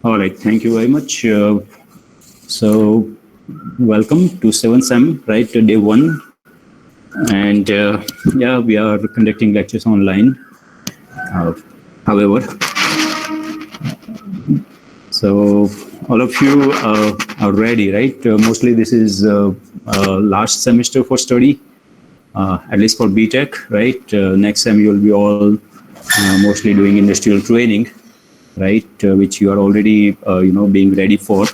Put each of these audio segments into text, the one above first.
All right, thank you very much. So, welcome to 7th Sem, right, day one. And yeah, we are conducting lectures online. However, so all of you are ready, right? Mostly this is last semester for study, at least for BTech, right? Next sem you will be all mostly doing industrial training, right? Which you are already, being ready for.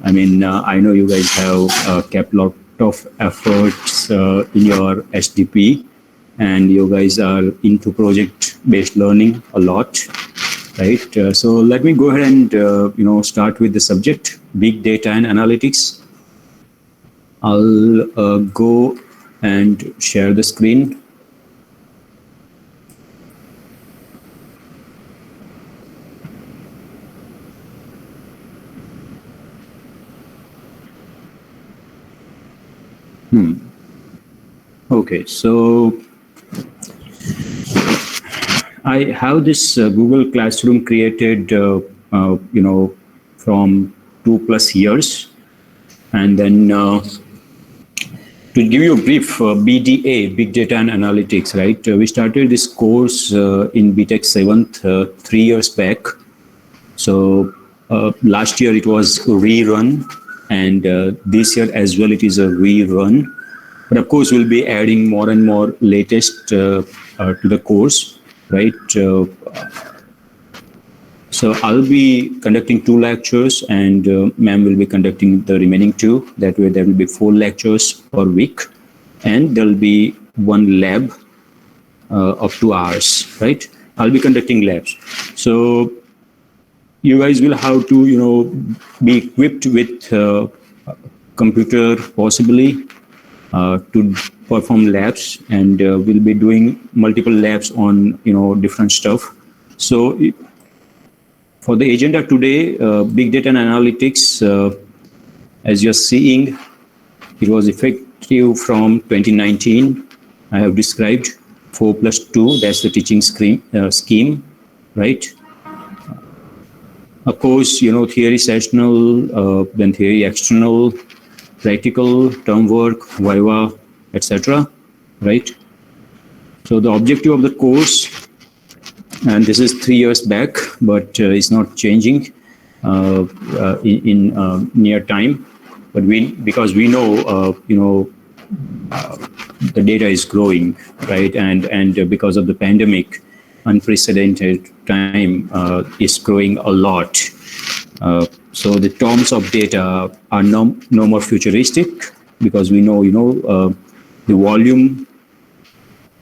I mean, I know you guys have kept a lot of efforts in your SDP, and you guys are into project-based learning a lot, right? So let me go ahead and start with the subject, big data and analytics. I'll go and share the screen. Okay, so I have this Google Classroom created, from 2+ years, and then to give you a brief, BDA, Big Data and Analytics, right? We started this course in BTech 7th 3 years back. So last year it was a rerun, and this year as well it is a rerun. But of course, we'll be adding more and more latest to the course, right? So I'll be conducting 2 lectures, and ma'am will be conducting the remaining 2. That way there will be 4 lectures per week, and there'll be 1 lab of 2 hours, right? I'll be conducting labs. So you guys will have to, be equipped with computer possibly to perform labs, and we'll be doing multiple labs on, different stuff. So for the agenda today, big data and analytics, as you're seeing, it was effective from 2019. I have described 4+2, that's the teaching scheme, right? Of course, theory sessional, then theory external, practical, term work, Viva, etc., right? So the objective of the course, and this is 3 years back, but it's not changing in near time. But because we know, the data is growing, right? And because of the pandemic, unprecedented time is growing a lot. So the terms of data are no more futuristic, because we know, the volume.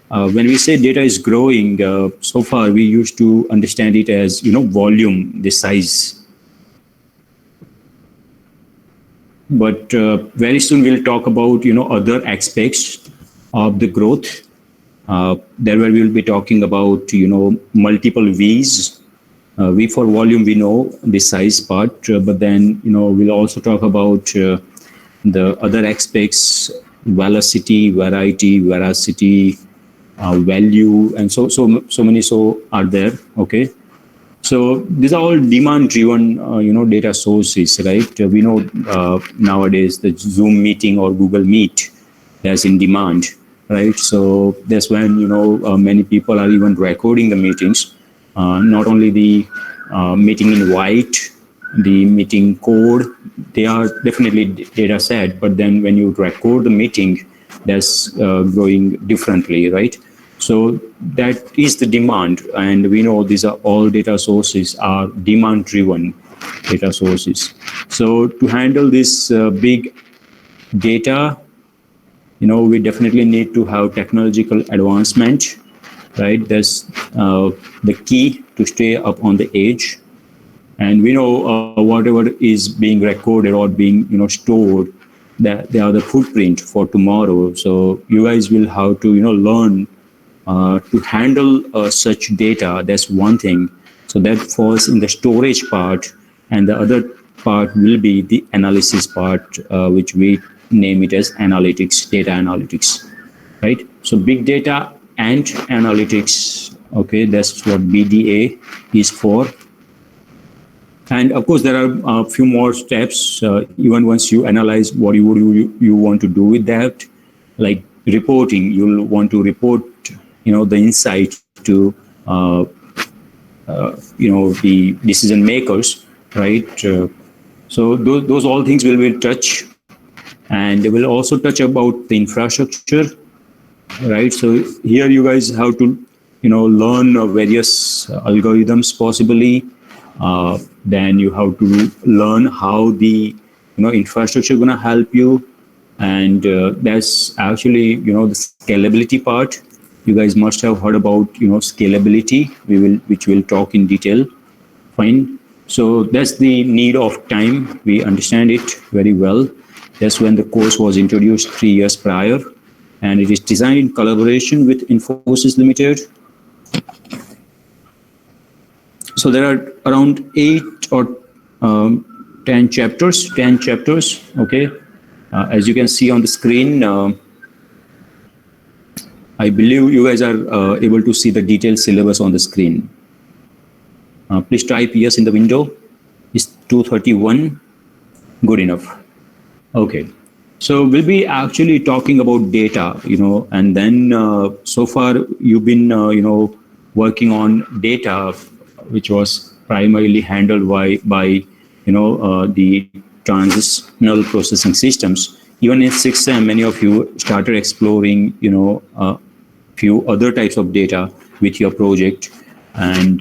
When we say data is growing, so far we used to understand it as, volume, the size. But very soon we'll talk about, other aspects of the growth. There where we'll be talking about, multiple V's. V for volume, we know the size part, but then, we'll also talk about the other aspects, velocity, variety, veracity, value, and so many are there, okay? So these are all demand-driven, data sources, right? We know nowadays the Zoom meeting or Google Meet, that's in demand, right? So that's when, many people are even recording the meetings. Not only the meeting invite, the meeting code, they are definitely data set, but then when you record the meeting, that's growing differently, right? So that is the demand, and we know these are all data sources are demand-driven data sources. So to handle this big data, we definitely need to have technological advancement, right? That's the key to stay up on the edge. And we know whatever is being recorded or being, stored, that they are the footprint for tomorrow. So you guys will have to, learn to handle such data. That's one thing. So that falls in the storage part, and the other part will be the analysis part, which we name it as analytics, data analytics, right? So big data and analytics, okay, that's what BDA is for. And of course, there are a few more steps. Even once you analyze what you want to do with that, like reporting, you'll want to report, the insight to, the decision makers, right? So those all things will touch, and they will also touch about the infrastructure, right? So here you guys have to, learn various algorithms possibly. Then you have to learn how the, infrastructure going to help you, and that's actually, the scalability part. You guys must have heard about, scalability. Which we'll talk in detail. Fine. So that's the need of time. We understand it very well. That's when the course was introduced 3 years prior, and it is designed in collaboration with Infosys Limited. So there are around 8 or 10 chapters. Okay. As you can see on the screen, I believe you guys are able to see the detailed syllabus on the screen. Please type yes in the window. Is 231 good enough? Okay. So we'll be actually talking about data, and then so far you've been, working on data, which was primarily handled by the transitional processing systems. Even in 6M, many of you started exploring, few other types of data with your project, and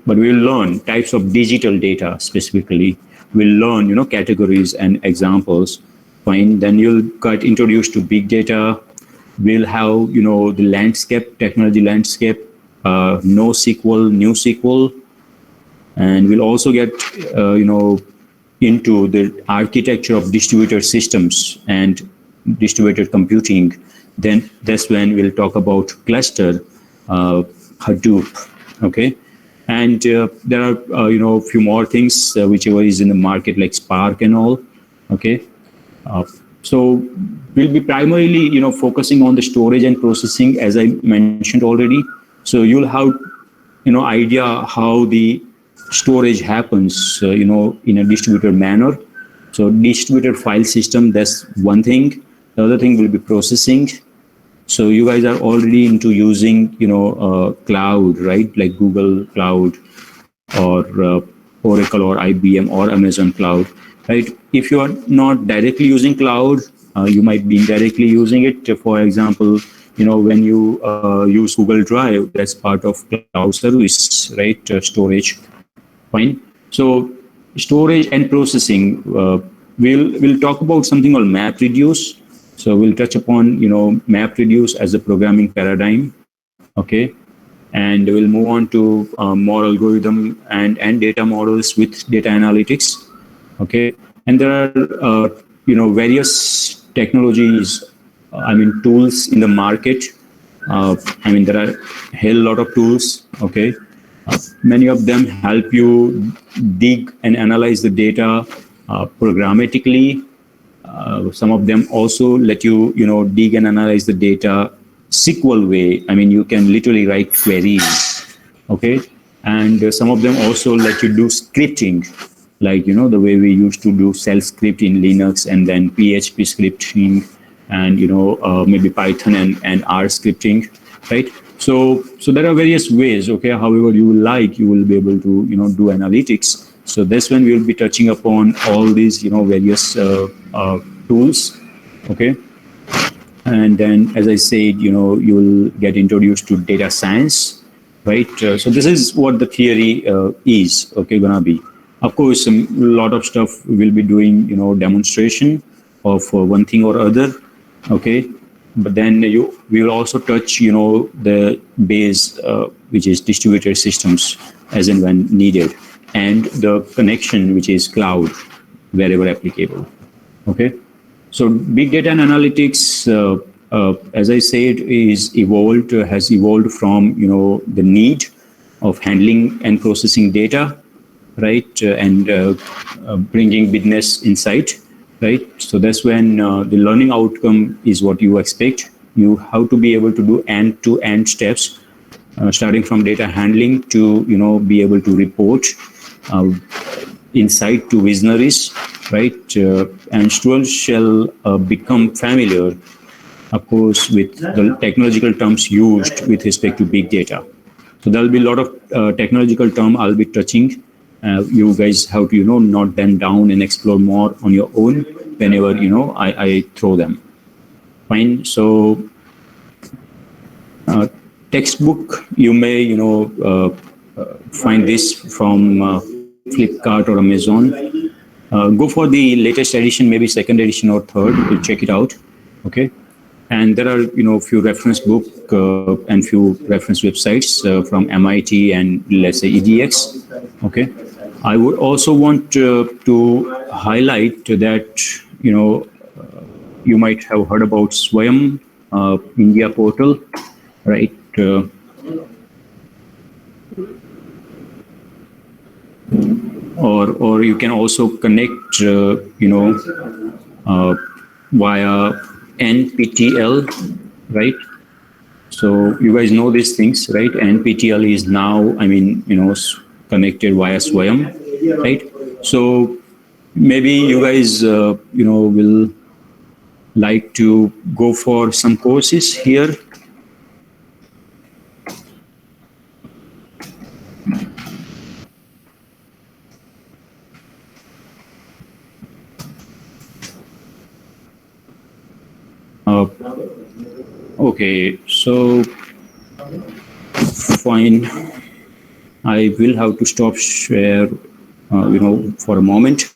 but we'll learn types of digital data specifically. We'll learn, categories and examples. Fine. Then you'll get introduced to big data. We'll have, the landscape, technology landscape, NoSQL, NewSQL, and we'll also get, into the architecture of distributed systems and distributed computing. Then that's when we'll talk about cluster, Hadoop. Okay. And there are, a few more things, whichever is in the market, like Spark and all. Okay. So we'll be primarily, focusing on the storage and processing, as I mentioned already. So you'll have, idea how the storage happens, in a distributed manner. So distributed file system, that's one thing. The other thing will be processing. So you guys are already into using, cloud, right? Like Google Cloud or Oracle or IBM or Amazon Cloud, right? If you are not directly using cloud, you might be indirectly using it. For example, when you use Google Drive, that's part of cloud service, right? Storage. Fine. So storage and processing, we'll talk about something called MapReduce. So we'll touch upon, MapReduce as a programming paradigm. Okay. And we'll move on to more algorithm and data models with data analytics. Okay. And there are, various technologies, tools in the market. There are a hell lot of tools. Okay. Many of them help you dig and analyze the data programmatically. Some of them also let you, dig and analyze the data SQL way. You can literally write queries. Okay. And some of them also let you do scripting, like, the way we used to do shell script in Linux, and then PHP scripting, and, maybe Python and R scripting, right? So there are various ways. Okay. However you like, you will be able to, do analytics. So that's when we'll be touching upon all these, various tools. Okay. And then, as I said, you'll get introduced to data science, right? So this is what the theory is, okay, gonna be. Of course, a lot of stuff we'll be doing, demonstration of one thing or other, okay? But then we'll also touch, the base, which is distributed systems, as and when needed, and the connection, which is cloud, wherever applicable, okay? So big data and analytics, as I said, has evolved from, the need of handling and processing data, right? And bringing business insight, right? So that's when the learning outcome is what you expect. You have to be able to do end-to-end steps, starting from data handling to, be able to report. insight to visionaries, right? And students shall become familiar, of course, with the technological terms used with respect to big data. So there will be a lot of technological term I'll be touching. You guys have to, note them down and explore more on your own whenever, I throw them. Fine. So textbook, you may, find this from Flipkart or Amazon. Go for the latest edition, maybe second edition or third. We'll check it out. Okay. And there are, few reference book and few reference websites from MIT and let's say EDX. Okay. I would also want to highlight that, you might have heard about Swayam India portal, right? Or you can also connect, via NPTEL, right? So you guys know these things, right? NPTEL is now, connected via Swayam, right? So maybe you guys, will like to go for some courses here. Okay, so fine. I will have to stop share, for a moment.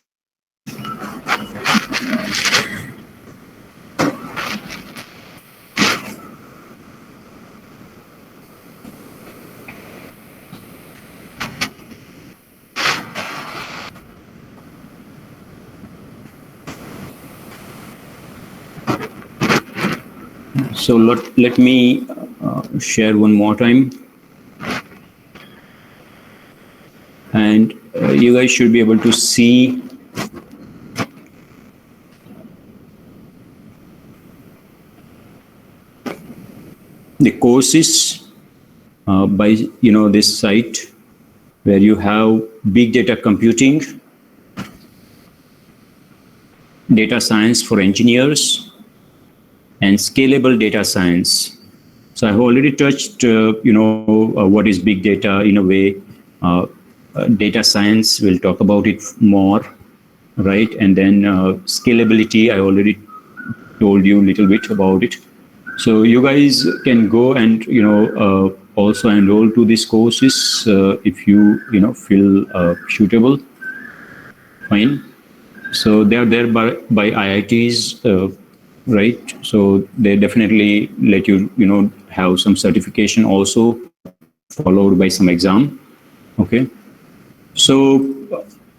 So let me share one more time. And you guys should be able to see the courses by this site where you have big data computing, data science for engineers, and scalable data science. So I've already touched what is big data in a way. Data science, we'll talk about it more, right? And then scalability, I already told you a little bit about it. So you guys can go and also enroll to these courses if you feel suitable. Fine. So they are there by IITs, right? So they definitely let you have some certification also, followed by some exam. Okay. So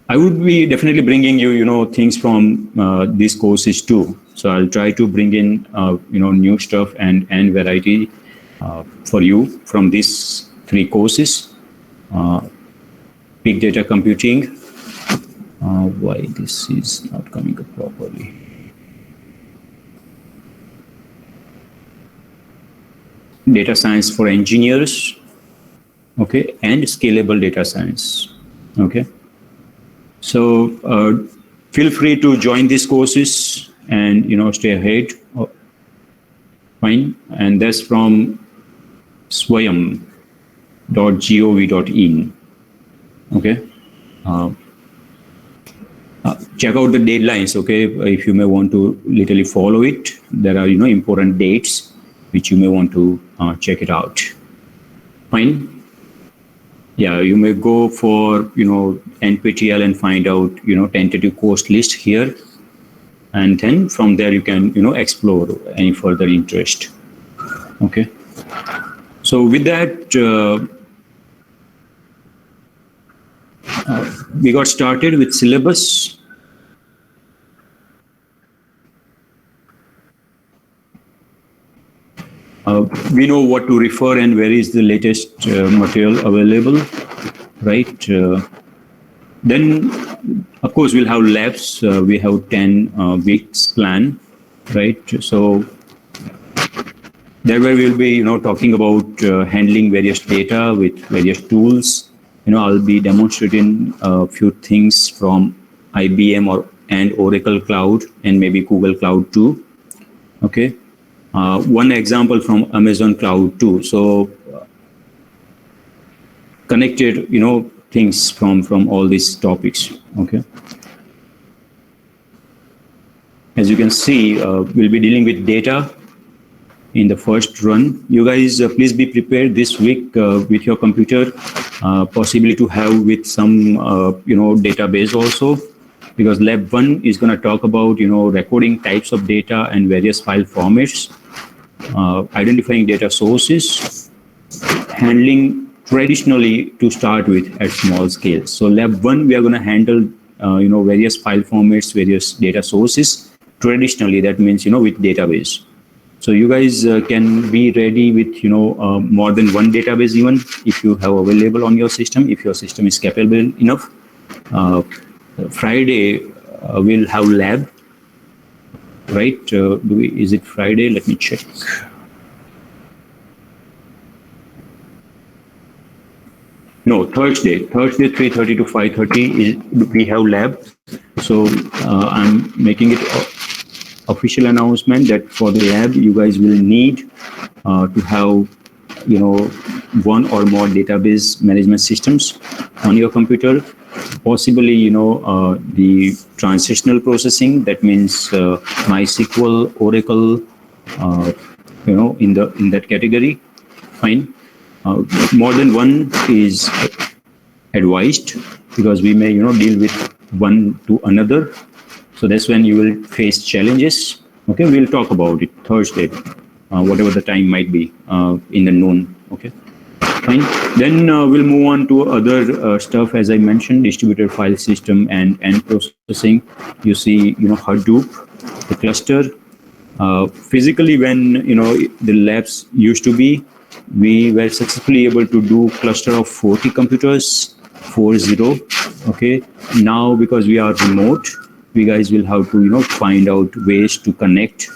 I would be definitely bringing you, things from these courses too. So I'll try to bring in, new stuff and variety for you from these 3 courses. Big data computing. Why this is not coming up properly? Data science for engineers. Okay, and scalable data science. Okay, so feel free to join these courses and stay ahead. Fine, and that's from swayam.gov.in. Okay, check out the deadlines. Okay, if you may want to literally follow it, there are important dates which you may want to check it out. Fine. Yeah, you may go for NPTEL and find out tentative course list here, and then from there you can explore any further interest. Okay, so with that we got started with syllabus. We know what to refer and where is the latest material available, right? Then, of course, we'll have labs. We have 10 weeks plan, right? So there where we'll be, talking about handling various data with various tools, I'll be demonstrating a few things from IBM and Oracle Cloud and maybe Google Cloud too. Okay. One example from Amazon Cloud too. So connected, things from all these topics. Okay. As you can see, we'll be dealing with data in the first run. You guys, please be prepared this week with your computer, possibly to have with some, database also, because Lab 1 is going to talk about, recording types of data and various file formats, identifying data sources, handling traditionally to start with at small scale. So Lab 1, we are going to handle, various file formats, various data sources. Traditionally, that means, with database. So you guys can be ready with, more than one database even if you have available on your system, if your system is capable enough. Friday, we'll have lab, right? Is it Friday? Let me check. No, Thursday, 3:30 to 5:30 we have lab. So I'm making it official announcement that for the lab, you guys will need to have, one or more database management systems on your computer. Possibly, the transitional processing. That means MySQL, Oracle, in that category. Fine. More than one is advised because we may, deal with one to another. So that's when you will face challenges. Okay, we'll talk about it Thursday, whatever the time might be in the noon. Okay, fine. Then we'll move on to other stuff, as I mentioned, distributed file system and processing. You see, Hadoop, the cluster. Physically, when the labs used to be, we were successfully able to do cluster of 40 computers, 40. Okay, now because we are remote, we guys will have to find out ways to connect,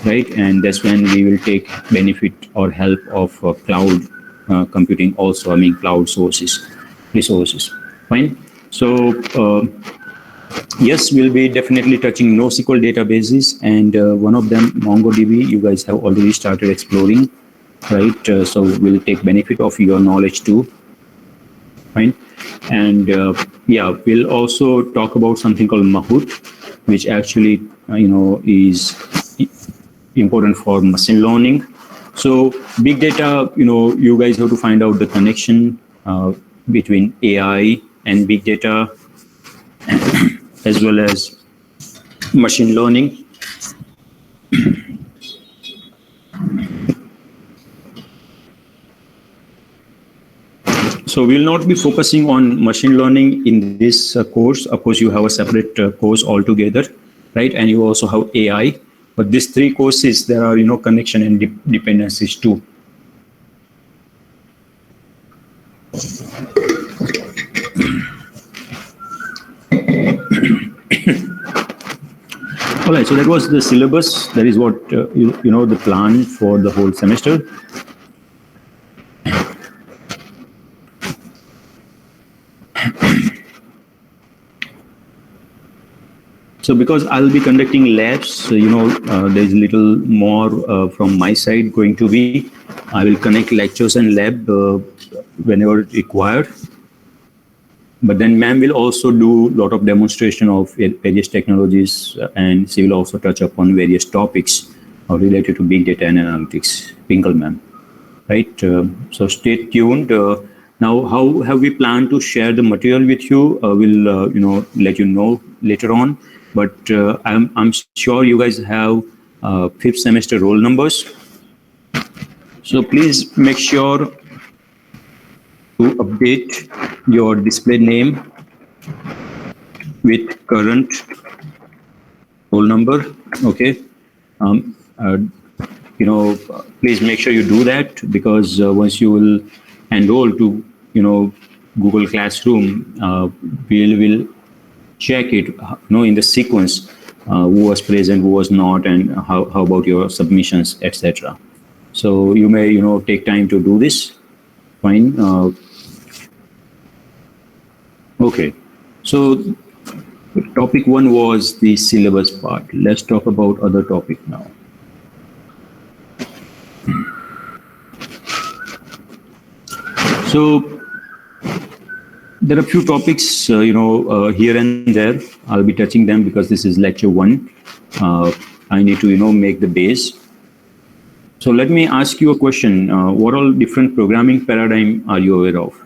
right? And that's when we will take benefit or help of cloud computing also. I mean cloud resources. Fine. So yes, we'll be definitely touching NoSQL databases, and one of them, MongoDB, you guys have already started exploring, right? So we'll take benefit of your knowledge too. Fine. And we'll also talk about something called Mahout, which actually is important for machine learning. So big data, you guys have to find out the connection between AI and big data, as well as machine learning. So we'll not be focusing on machine learning in this course. Of course, you have a separate course altogether, right? And you also have AI. But these three courses, there are connection and dependencies too. All right. So that was the syllabus. That is what the plan for the whole semester. So because I'll be conducting labs, there's a little more from my side going to be. I will connect lectures and lab whenever required. But then ma'am will also do a lot of demonstration of various technologies, and she will also touch upon various topics related to big data and analytics. Pinkel ma'am, right? So stay tuned. Now, how have we planned to share the material with you? We'll let you know later on. But I'm sure you guys have 5th semester roll numbers. So please make sure to update your display name with current roll number. Okay. Please make sure you do that, because once you will enroll to Google Classroom, we will check it, in the sequence, who was present, who was not, and how about your submissions, etc. So you may, take time to do this. Fine. Okay. So topic one was the syllabus part. Let's talk about other topic now. So there are a few topics, here and there. I'll be touching them because this is lecture one. I need to, make the base. So let me ask you a question. What all different programming paradigm are you aware of?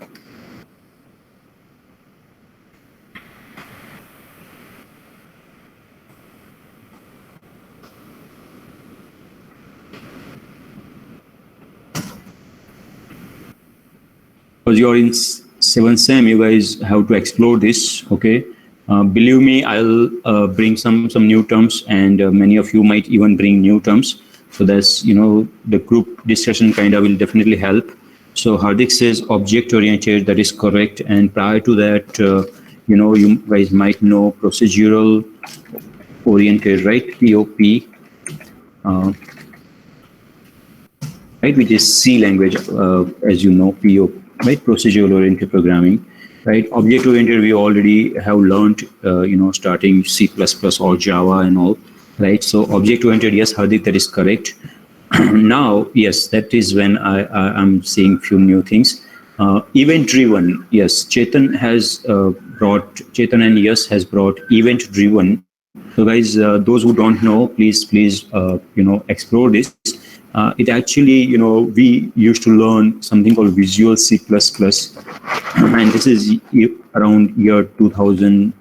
Because you're in 7th sem, you guys have to explore this. Okay, believe me, I'll bring some new terms, and many of you might even bring new terms. So that's the group discussion kind of will definitely help. So Hardik says object oriented. That is correct. And prior to that, you guys might know procedural oriented, right? POP, right, which is C language, as you know, POP. Right, procedural oriented programming, right? Object oriented we already have learned, starting C++ or Java and all, right? So object oriented, yes, Hardik, that is correct. Now, yes, that is when I'm seeing few new things. Event driven, yes, Chetan and Yes has brought event driven. So guys, those who don't know, please, explore this. It actually, we used to learn something called Visual C++, and this is around year 2000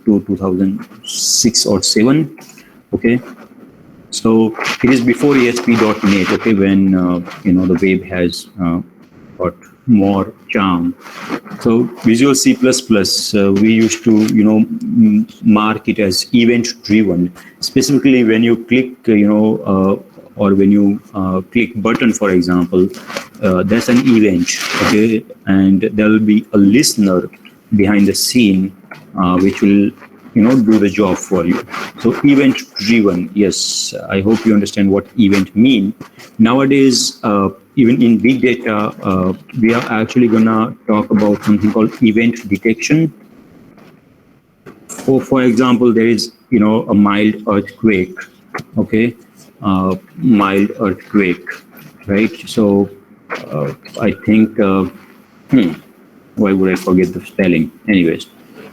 to 2006 or 7. Okay, so it is before ASP.NET. Okay, when the web has got more charm. So Visual C++, we used to mark it as event driven. Specifically, when you click, or when you click button, for example, that's an event, okay, and there will be a listener behind the scene, which will do the job for you. So event driven, yes, I hope you understand what event mean. Nowadays, even in big data, we are actually gonna talk about something called event detection. For example, there is a mild earthquake, okay, mild earthquake, right? So I think, why would I forget the spelling? Anyways,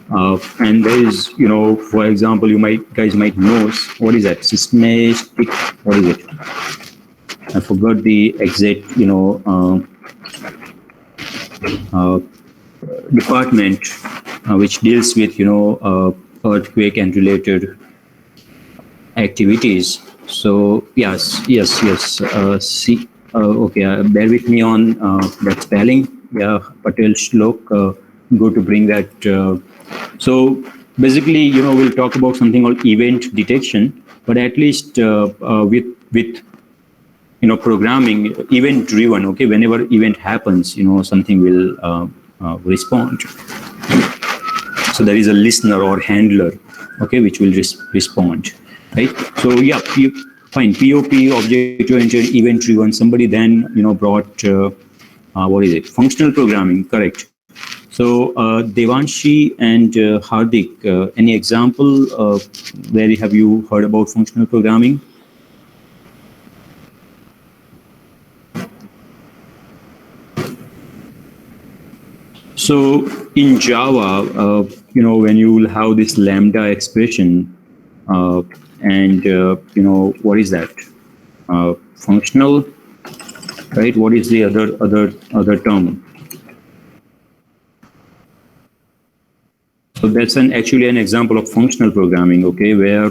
and there is, for example, guys might know, what is that? Seismic, what is it? I forgot the exact, department which deals with, earthquake and related activities. So yes. See, okay. Bear with me on that spelling. Yeah, Patel Shlok. Good to bring that. So basically, we'll talk about something called event detection. But at least with programming, event driven. Okay, whenever event happens, something will respond. So there is a listener or handler, okay, which will respond. Right. So yeah, fine. POP, object-oriented, event-driven. Somebody then brought what is it? Functional programming. Correct. So Devanshi and Hardik, any example where have you heard about functional programming? So in Java, when you will have this lambda expression. And what is that? Functional, right? What is the other term? So that's actually an example of functional programming, okay, where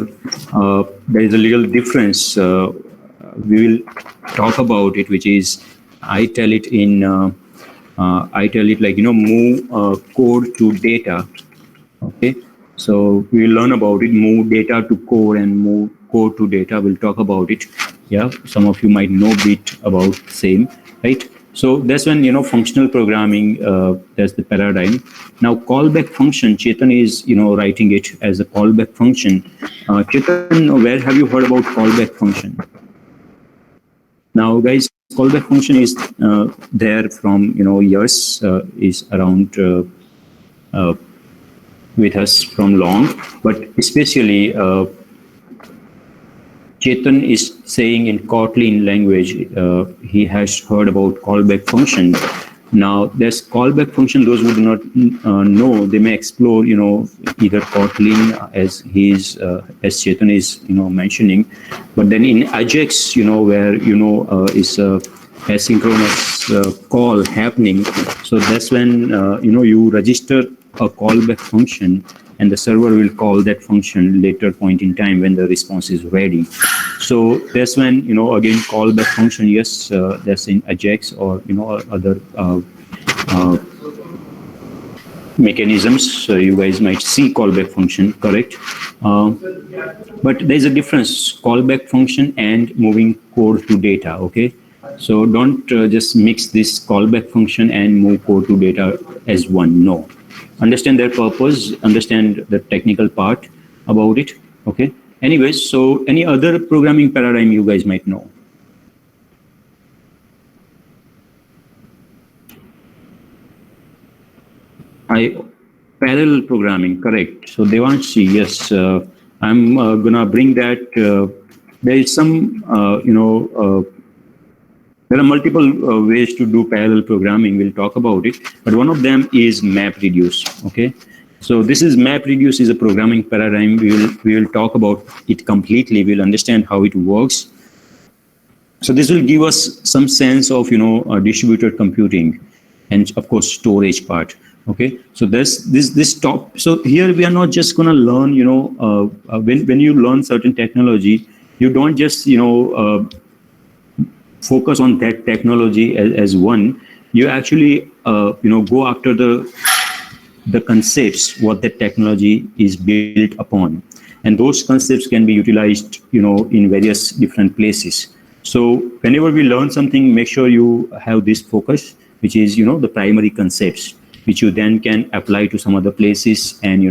there is a little difference. We will talk about it, which is I tell it like move code to data, okay. So we will learn about it, move data to code and move code to data. We'll talk about it. Yeah, some of you might know a bit about same, right? So that's when, functional programming, that's the paradigm. Now, callback function, Chetan is, writing it as a callback function. Chetan, where have you heard about callback function? Now, guys, callback function is there from, years, is around with us from long, but especially Chetan is saying in Kotlin language, he has heard about callback function. Now, there's callback function. Those who do not know, they may explore, either Kotlin as as Chetan is, mentioning. But then in Ajax, where is a asynchronous call happening. So that's when you register a callback function, and the server will call that function later point in time when the response is ready. So that's when, again, callback function, yes, that's in Ajax or, other mechanisms. So you guys might see callback function, correct? But there's a difference, callback function and moving code to data, okay? So don't just mix this callback function and move code to data as one, no. Understand their purpose, understand the technical part about it, okay? Anyways, so any other programming paradigm you guys might know? Parallel programming, correct. So Devanshi, yes, I'm gonna bring that. There is some, there are multiple ways to do parallel programming. We'll talk about it, but one of them is MapReduce. Okay, so this is MapReduce is a programming paradigm. We will talk about it completely. We'll understand how it works. So this will give us some sense of distributed computing, and of course storage part. Okay, so this top. So here we are not just going to learn. When you learn certain technology, you don't just focus on that technology as one. You actually go after the concepts what that technology is built upon, and those concepts can be utilized in various different places. So whenever we learn something, make sure you have this focus, which is the primary concepts, which you then can apply to some other places and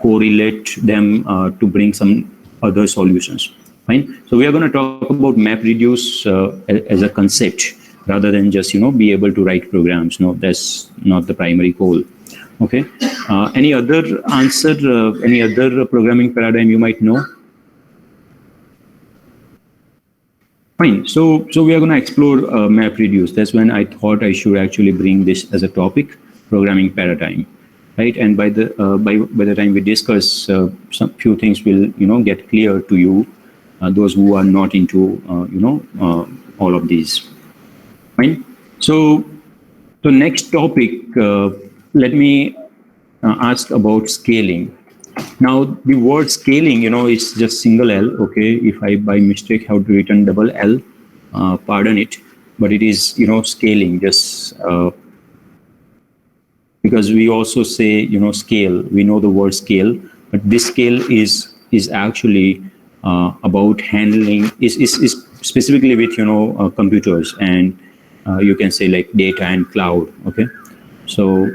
correlate them to bring some other solutions. Fine. So we are going to talk about MapReduce as a concept rather than just be able to write programs. No, that's not the primary goal. Okay. Any other answer? Any other programming paradigm you might know? Fine. So we are going to explore MapReduce. That's when I thought I should actually bring this as a topic, programming paradigm, right? And by the time we discuss, some few things will get clear to you, those who are not into all of these. Fine. So the next topic, let me ask about scaling. Now, the word scaling, is just single L, okay? If I by mistake have written double L, pardon it, but it is, scaling, just because we also say, scale. We know the word scale, but this scale is actually about handling, is specifically with, computers, and you can say like data and cloud, okay? So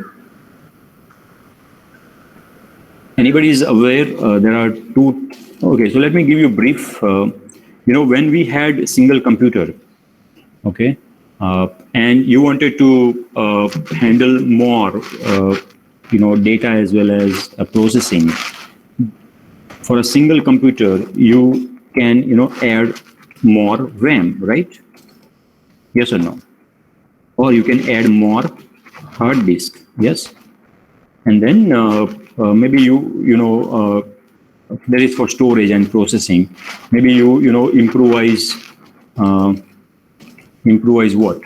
anybody is aware there are two. Okay, so let me give you a brief. When we had a single computer, okay, and you wanted to handle more, data as well as processing. For a single computer, you can, add more RAM, right? Yes or no? Or you can add more hard disk, yes? And then maybe there is for storage and processing. Maybe you improvise what?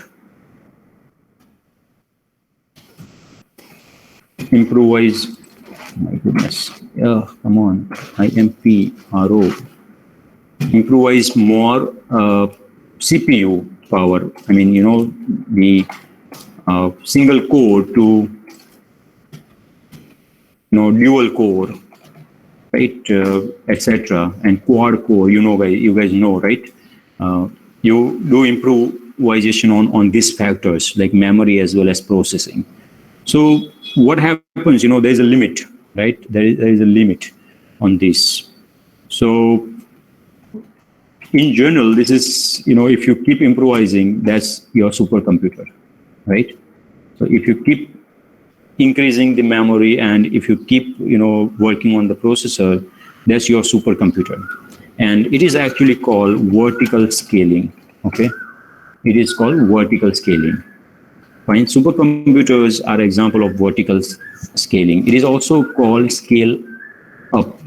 Improvise. My goodness. Oh, come on. IMPRO. Improvise more CPU power. I mean, the single core to dual core, right, etc., and quad core. You guys know, right? You do improvisation on these factors like memory as well as processing. So what happens? There's a limit, right? There is a limit on this. So in general, this is if you keep improvising, that's your supercomputer, right? So if you keep increasing the memory, and if you keep working on the processor, that's your supercomputer. And it is actually called vertical scaling. Okay, it is called vertical scaling. Fine. Supercomputers are example of vertical scaling. It is also called scale up.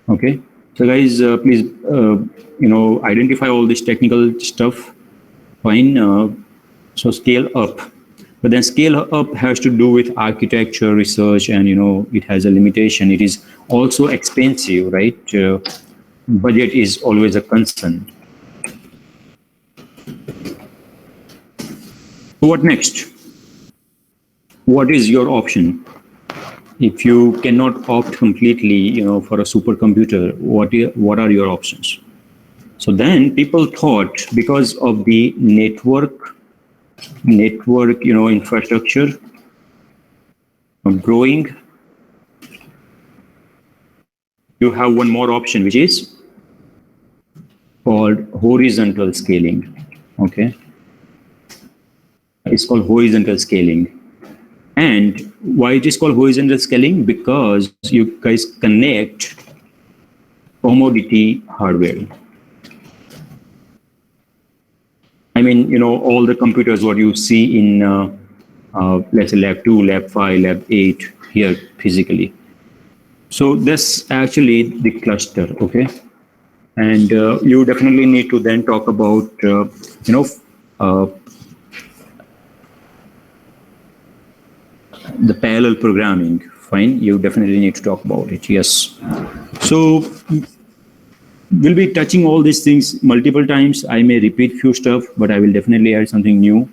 Okay, so guys, please identify all this technical stuff. Fine. So scale up, but then scale up has to do with architecture, research, and it has a limitation. It is also expensive, right? Budget is always a concern. What next? What is your option? If you cannot opt completely, for a supercomputer, what are your options? So then people thought, because of the network, infrastructure growing, you have one more option, which is called horizontal scaling. Okay, it's called horizontal scaling. And why it is called horizontal scaling? Because you guys connect commodity hardware. I mean, all the computers what you see in, let's say, lab 2, lab 5, lab 8 here physically. So that's actually the cluster, okay? And you definitely need to then talk about, the parallel programming. Fine, you definitely need to talk about it, yes. So we'll be touching all these things multiple times. I may repeat few stuff, but I will definitely add something new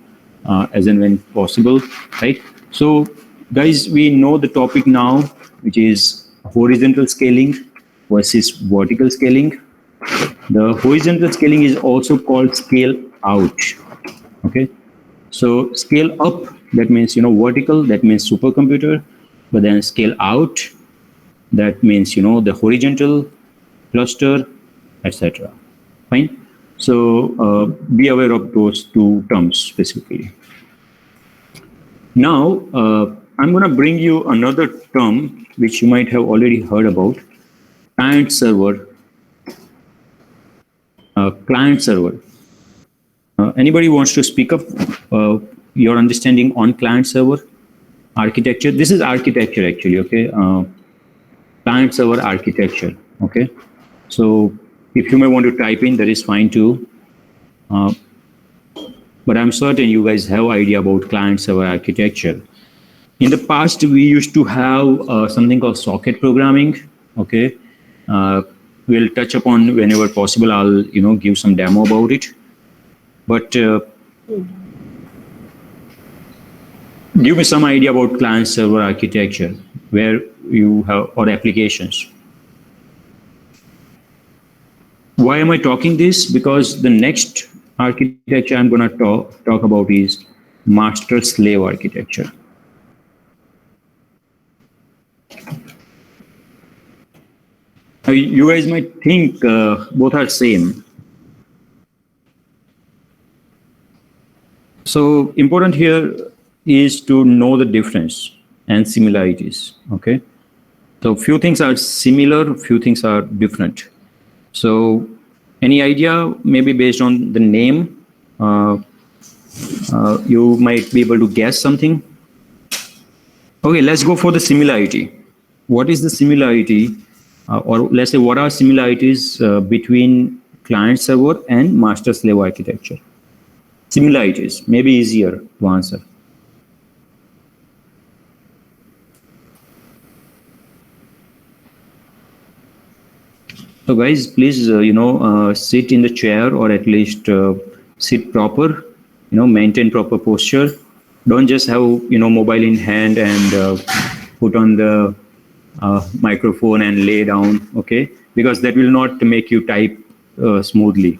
as and when possible, right? So guys, we know the topic now, which is horizontal scaling versus vertical scaling. The horizontal scaling is also called scale out, okay? So scale up, that means, vertical, that means supercomputer, but then scale out, that means, the horizontal cluster, etc. Fine. So be aware of those two terms specifically. Now, I'm going to bring you another term which you might have already heard about: client server. Client server. Anybody wants to speak up your understanding on client server architecture? This is architecture actually, okay? Client server architecture, okay? So if you may want to type in, that is fine too. But I'm certain you guys have idea about client server architecture. In the past, we used to have something called socket programming, okay? We'll touch upon whenever possible. I'll, give some demo about it. But give me some idea about client server architecture, where you have, or applications. Why am I talking this? Because the next architecture I'm going to talk about is master-slave architecture. You guys might think both are same. So important here is to know the difference and similarities, okay? So few things are similar, few things are different. So any idea, maybe based on the name, you might be able to guess something? Okay, let's go for the similarity. What is the similarity, or let's say what are similarities between client server and master slave architecture? Similarities, maybe easier to answer. So guys, please, sit in the chair, or at least sit proper, maintain proper posture. Don't just have, mobile in hand and put on the microphone and lay down, okay? Because that will not make you type smoothly.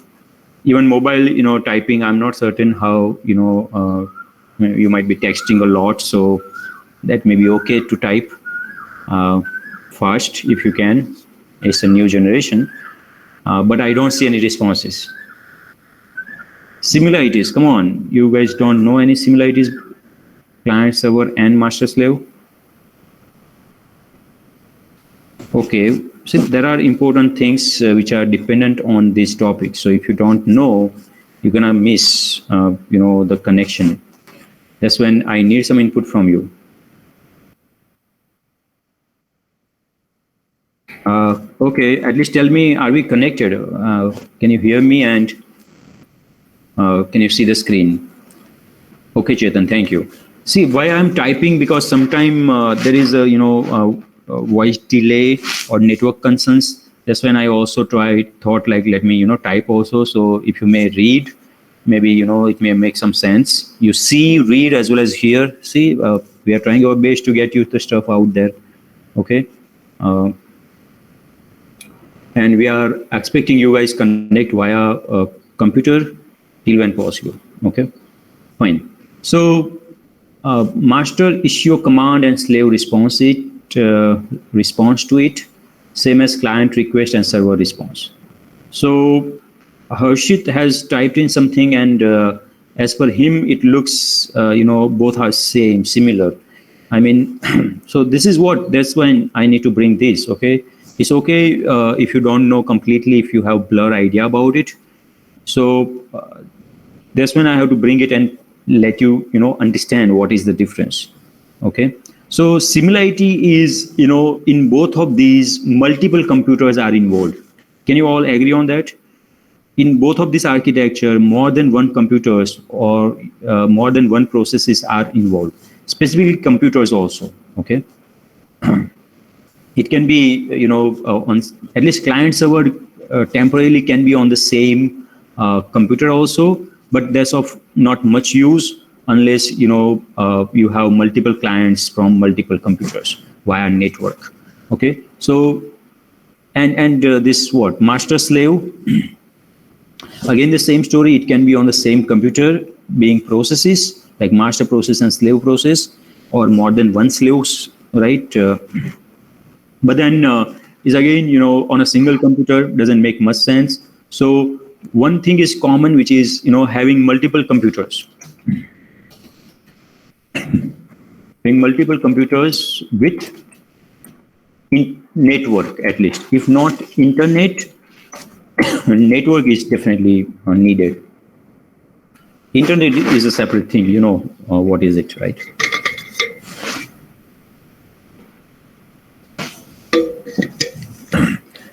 Even mobile, typing, I'm not certain how, you might be texting a lot, so that may be okay to type fast if you can. It's a new generation, but I don't see any responses. Similarities, come on, you guys don't know any similarities? client server and master slave. Okay, so there are important things which are dependent on this topic. So if you don't know, you're gonna miss, the connection. That's when I need some input from you. Okay, at least tell me, are we connected? Can you hear me and can you see the screen? Okay, Chetan, thank you. See, why I'm typing, because sometime there is a, voice delay or network concerns. That's when I also thought like, let me, type also. So if you may read, maybe, it may make some sense. You see, read as well as hear. See, we are trying our best to get you the stuff out there. Okay. And we are expecting you guys connect via computer till when possible. Okay, fine. So master issue command and slave response to it, same as client request and server response. So Harshit has typed in something, and as per him, it looks both are similar. I mean, so that's when I need to bring this. Okay, it's okay if you don't know completely, if you have blur idea about it. So that's when I have to bring it and let you understand what is the difference. Okay, so similarity is in both of these, multiple computers are involved. Can you all agree on that? In both of this architecture, more than one computers or more than one processes are involved. Specifically computers also. Okay. It can be on at least client server temporarily can be on the same computer also, but that's of not much use unless you have multiple clients from multiple computers via network. Okay, so and this master slave. Again, the same story. It can be on the same computer, being processes like master process and slave process, or more than one slaves, right? But then is again, on a single computer doesn't make much sense. So one thing is common, which is having multiple computers. Having multiple computers with network, at least. If not internet, network is definitely needed. Internet is a separate thing, what is it, right?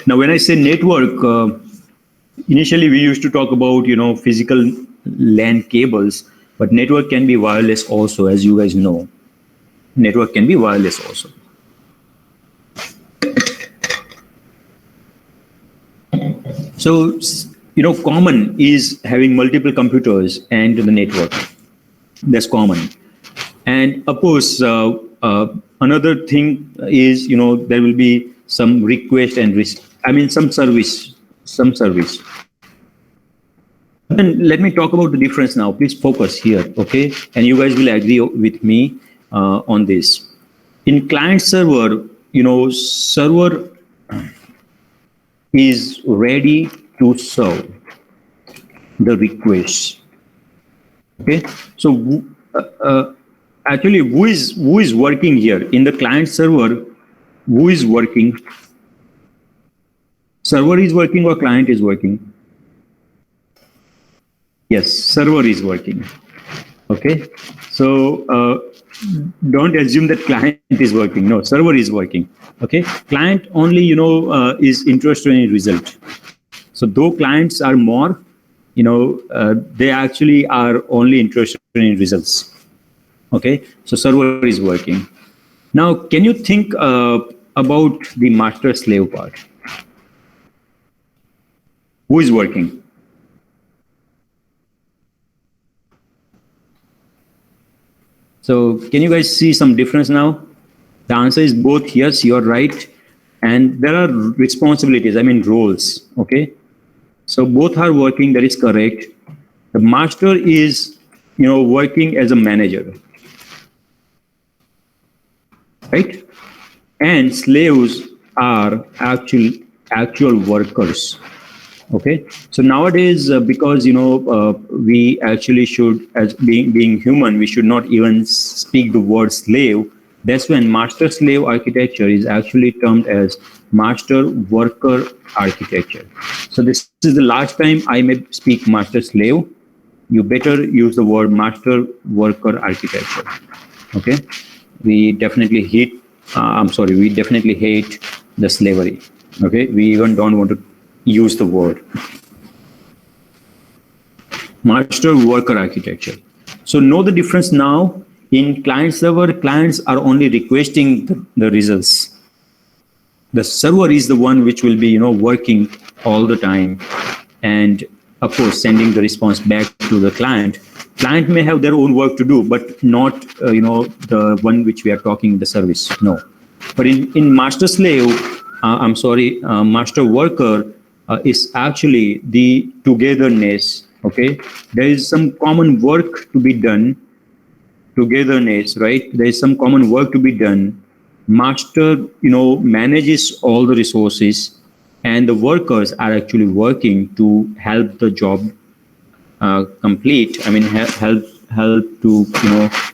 Now, when I say network, initially we used to talk about, physical LAN cables, but network can be wireless also, as you guys know. Network can be wireless also. So, common is having multiple computers and the network. That's common. And of course, another thing is, there will be some request and some service. And let me talk about the difference now. Please focus here, okay? And you guys will agree with me on this. In client server, server is ready to serve the requests. Okay, so actually, who is working here in the client server? Who is working? Server is working or client is working? Yes, server is working. Okay, so don't assume that client is working. No, server is working. Okay, client only is interested in result. So though clients are more, they actually are only interested in results. Okay, so server is working. Now, can you think about the master slave part? Who is working? So can you guys see some difference now? The answer is both yes, you're right. And there are responsibilities, roles, okay? So both are working, that is correct. The master is, working as a manager, right? And slaves are actual workers. Okay, so nowadays, because we actually should, as being human, we should not even speak the word slave. That's when master slave architecture is actually termed as master worker architecture. So this is the last time I may speak master slave. You better use the word master worker architecture. Okay, we definitely hate. I'm sorry, we definitely hate the slavery. Okay, we even don't want to use the word master worker architecture. So know the difference now. In client server, clients are only requesting the results. The server is the one which will be working all the time, and of course sending the response back to the client. Client may have their own work to do, but not the one which we are talking the service. No, but in master slave, I'm sorry, master worker is actually the togetherness. Okay, there is some common work to be done. Togetherness, right? There is some common work to be done. Master, manages all the resources, and the workers are actually working to help the job complete. I mean, help to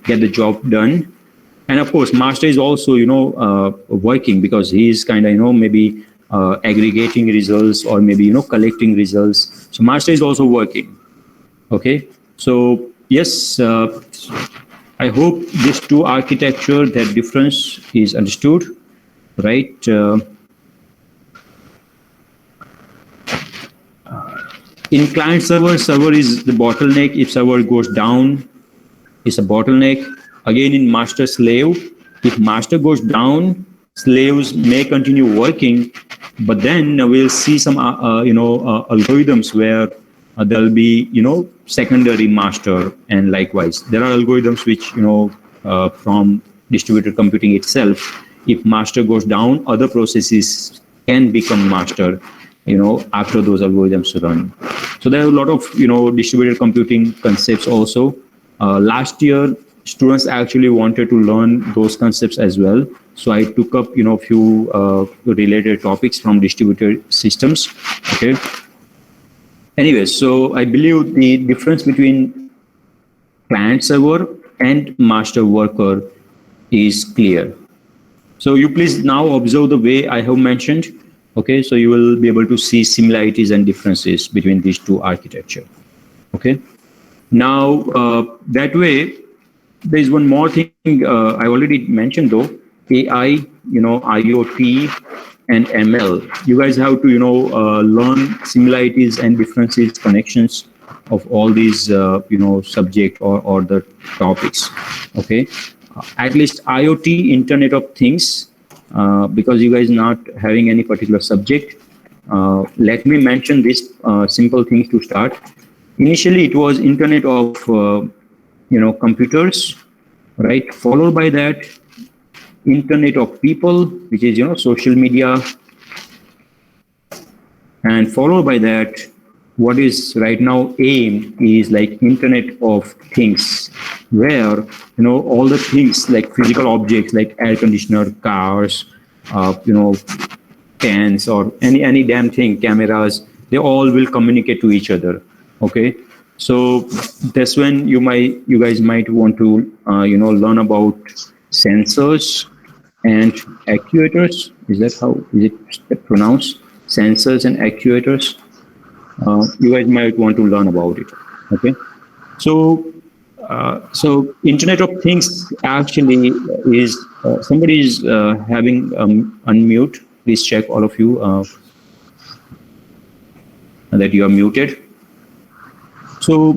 get the job done. And of course, master is also working because he is kind of maybe aggregating results or maybe collecting results. So master is also working. Okay, so yes. I hope these two architecture, their difference is understood, right? In client server, server is the bottleneck. If server goes down, it's a bottleneck. Again, in master slave, if master goes down, slaves may continue working, but then we'll see some algorithms where there'll be secondary master, and likewise there are algorithms which from distributed computing itself, if master goes down, other processes can become master after those algorithms run. So there are a lot of distributed computing concepts also. Last year students actually wanted to learn those concepts as well, so I took up few related topics from distributed systems. Okay. Anyway, so I believe the difference between client server and master worker is clear. So you please now observe the way I have mentioned. Okay, so you will be able to see similarities and differences between these two architecture. Okay. Now that way, there is one more thing I already mentioned though. AI, IoT, and ML. You guys have to learn similarities and differences, connections of all these subject or the topics. Okay, at least IoT, Internet of Things, because you guys not having any particular subject. Let me mention this simple things to start. Initially, it was Internet of computers, right? Followed by that, Internet of People, which is social media, and followed by that, what is right now AIM is like Internet of Things, where all the things like physical objects like air conditioner, cars, pens, or any damn thing, cameras, they all will communicate to each other. Okay, so that's when you guys might want to learn about sensors and actuators. Is that how is it pronounced? Sensors and actuators. You guys might want to learn about it. Okay, so Internet of Things actually is somebody is having unmute. Please check, all of you, that you are muted. So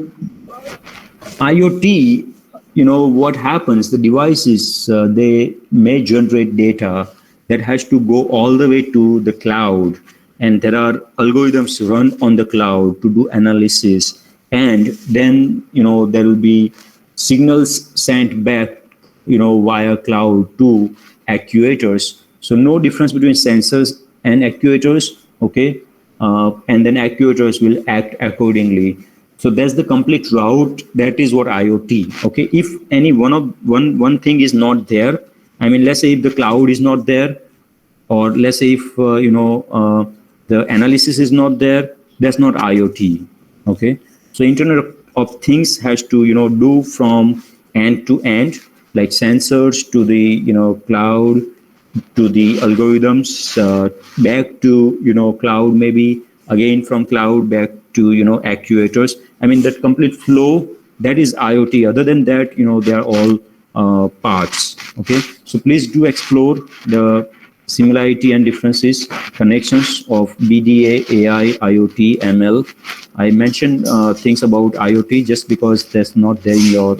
IoT, what happens, the devices, they may generate data that has to go all the way to the cloud, and there are algorithms run on the cloud to do analysis, and then there will be signals sent back via cloud to actuators. So no difference between sensors and actuators. Okay, and then actuators will act accordingly. So that's the complete route. That is what IoT. Okay, if any one thing is not there, I mean, let's say if the cloud is not there, or let's say if the analysis is not there, That's not IoT. Okay, so Internet of Things has to do from end to end, like sensors to the cloud, to the algorithms, back to cloud, maybe again from cloud back to actuators. I mean, that complete flow, that is IoT. Other than that, they are all parts. Okay, so please do explore the similarity and differences, connections of BDA, AI, IoT, ML. I mentioned things about IoT just because that's not there in your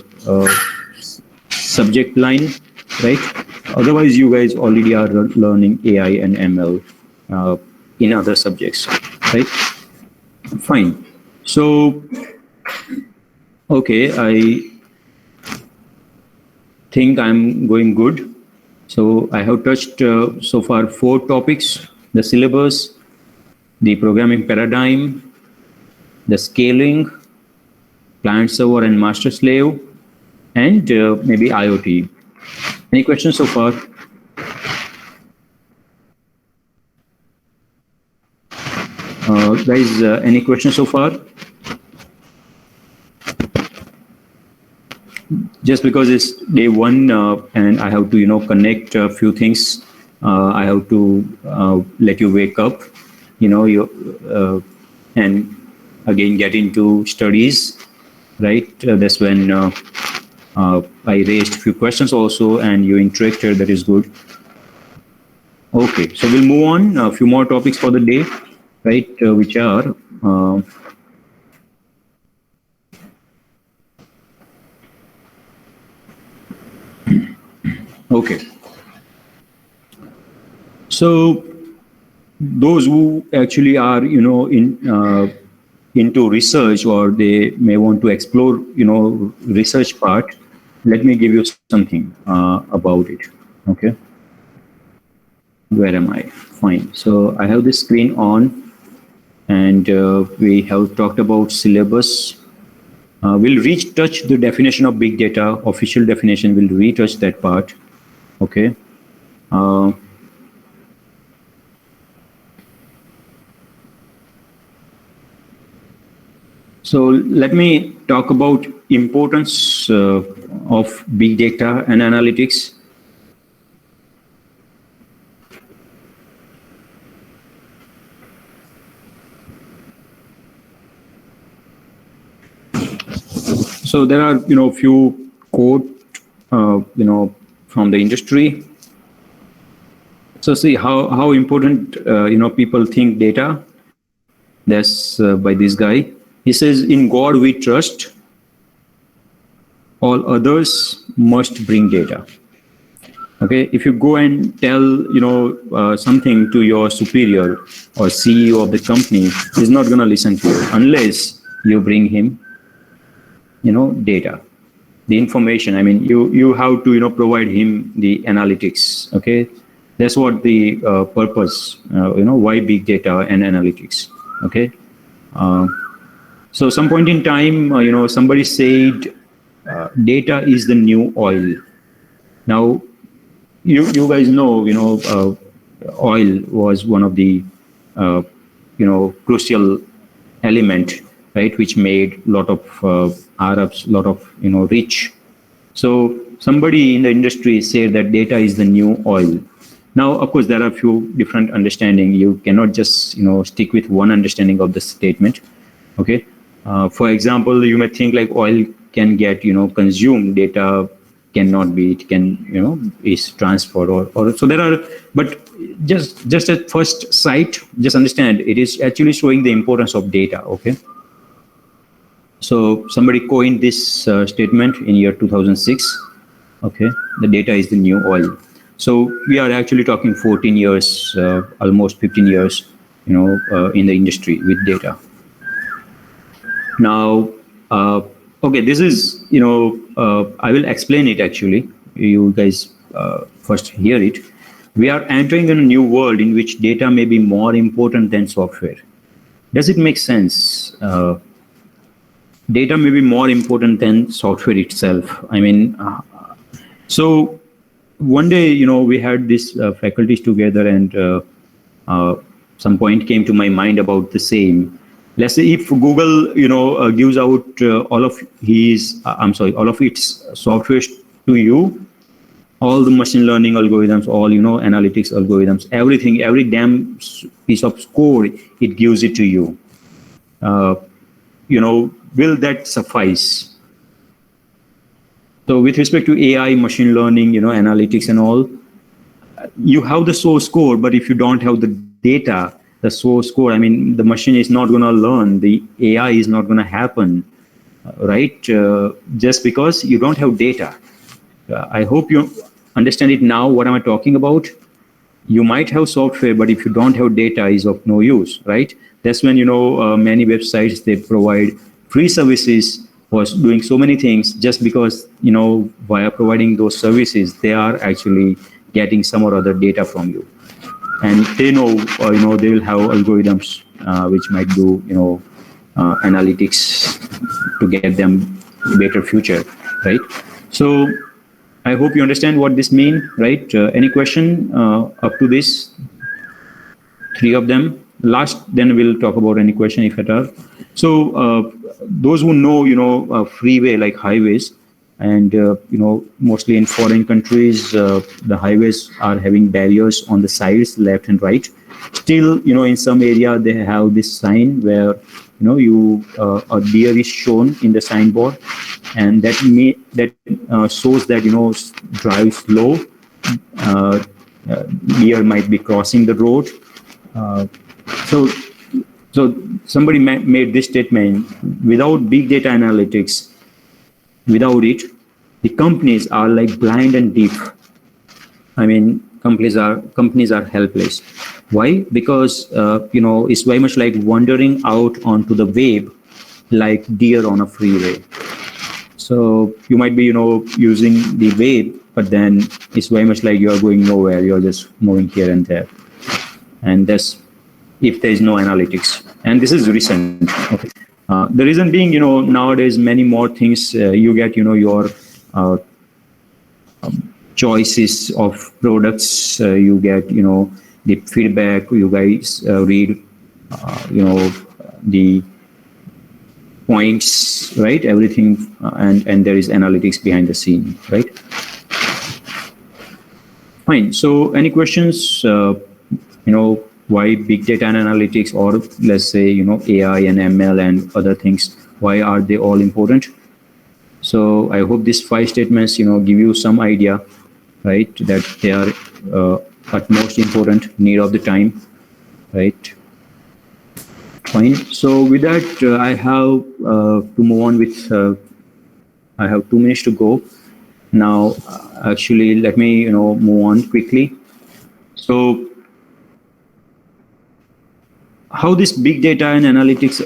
subject line, right? Otherwise, you guys already are learning AI and ML in other subjects, right? Fine. So, okay, I think I'm going good. So I have touched so far 4 topics: the syllabus, the programming paradigm, the scaling, client server and master slave, and maybe IoT. Any questions so far? Guys, any questions so far? Just because it's day 1 and I have to connect a few things, I have to let you wake up, and again get into studies, right? That's when I raised a few questions also, and you interacted. That is good. Okay, so we'll move on. A few more topics for the day, right? Which are okay. So those who actually are into research, or they may want to explore research part, let me give you something about it. Okay, where am I? Fine. So I have this screen on, and we have talked about syllabus. We'll touch the definition of big data, official definition. We'll retouch that part. Okay. So let me talk about importance of big data and analytics. So there are few quote from the industry. So see how important people think data. That's by this guy. He says, "In God we trust. All others must bring data." Okay, if you go and tell something to your superior or CEO of the company, he's not going to listen to you unless you bring him data, the information. I mean, you have to provide him the analytics. Okay, that's what the purpose. Why big data and analytics. Okay. So some point in time, somebody said data is the new oil. Now, you guys know, oil was one of the crucial element, right, which made a lot of Arabs, lot of rich. So somebody in the industry said that data is the new oil. Now, of course, there are a few different understanding. You cannot just stick with one understanding of the statement. Okay. For example, you may think like oil can get consumed, data cannot be. It can is transferred or so there are. But just at first sight, just understand it is actually showing the importance of data. Okay. So somebody coined this statement in year 2006. Okay, the data is the new oil. So we are actually talking 14 years, almost 15 years, in the industry with data. Now, okay, this is, I will explain it actually. You guys first hear it. We are entering a new world in which data may be more important than software. Does it make sense? Data may be more important than software itself. I mean, so one day, we had these faculties together, and some point came to my mind about the same. let's say if Google, gives out all of all of its software to you, all the machine learning algorithms, all, analytics algorithms, everything, every damn piece of code, it gives it to you. Will that suffice? So with respect to AI, machine learning, analytics and all, you have the source code, but if you don't have the data, the source code, I mean, the machine is not going to learn, the AI is not going to happen, right? Just because you don't have data. I hope you understand it now. What am I talking about? You might have software, but if you don't have data, is of no use, right? That's when, many websites, they provide free services for doing so many things, just because, via providing those services, they are actually getting some or other data from you. And they know, they will have algorithms which might do, analytics to get them better future, right? So I hope you understand what this means, right? Any question up to this? 3 of them. Last, then we'll talk about any question if at all. So those who know, freeway like highways, and mostly in foreign countries, the highways are having barriers on the sides, left and right. Still, in some area they have this sign where a deer is shown in the signboard, and that shows that drive slow. Deer might be crossing the road. So somebody made this statement: without big data analytics, without it, the companies are like blind and deaf. I mean, companies are helpless. Why? Because it's very much like wandering out onto the web, like deer on a freeway. So you might be using the web, but then it's very much like you're going nowhere. You're just moving here and there, and that's if there is no analytics. And this is recent. Okay. The reason being, nowadays many more things you get, your choices of products, you get, the feedback, you guys read, the points, right? Everything, and there is analytics behind the scene, right? Fine. So any questions, why big data and analytics, or let's say, AI and ML and other things, why are they all important? So I hope these 5 statements, give you some idea, right, that they are utmost important, need of the time, right? Fine. So with that, I have to move on with, I have 2 minutes to go. Now, actually, let me, move on quickly. So how this big data and analytics,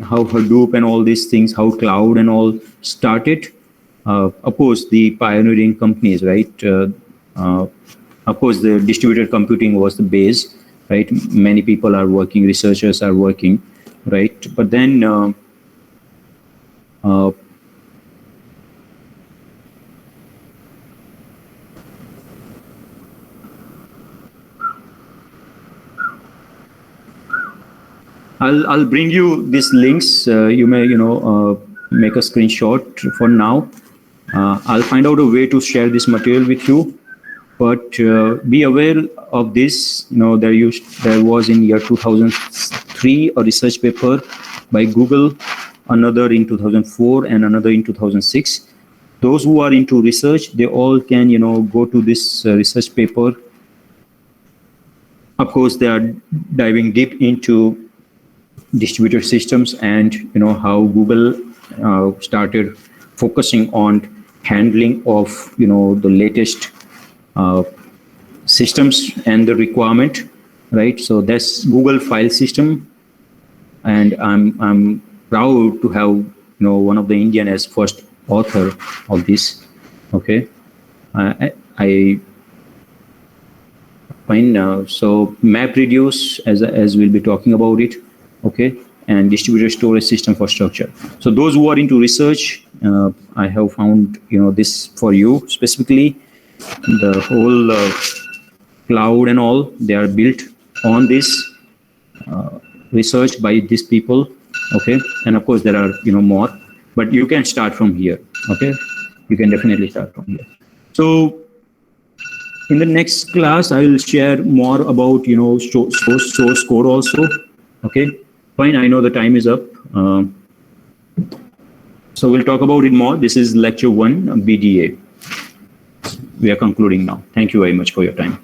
how Hadoop and all these things, how cloud and all started. Of course, the pioneering companies, right? Of course, the distributed computing was the base, right? Many people are working, researchers are working, right? But then I'll bring you these links. You may make a screenshot for now. I'll find out a way to share this material with you. But be aware of this. There was in year 2003 a research paper by Google, another in 2004, and another in 2006. Those who are into research, they all can go to this research paper. Of course, they are diving deep into distributed systems and how Google started focusing on handling of the latest systems and the requirement, right? So that's Google File System, and I'm proud to have one of the Indian as first author of this. Okay, I fine now. So MapReduce, as we'll be talking about it. Okay, and distributed storage system for structure. So those who are into research, I have found this for you specifically. The whole cloud and all, they are built on this. research by these people. Okay, and of course there are more, but you can start from here. Okay, you can definitely start from here. So in the next class, I will share more about source code also. Okay, fine. I know the time is up. So we'll talk about it more. This is lecture 1, BDA. We are concluding now. Thank you very much for your time.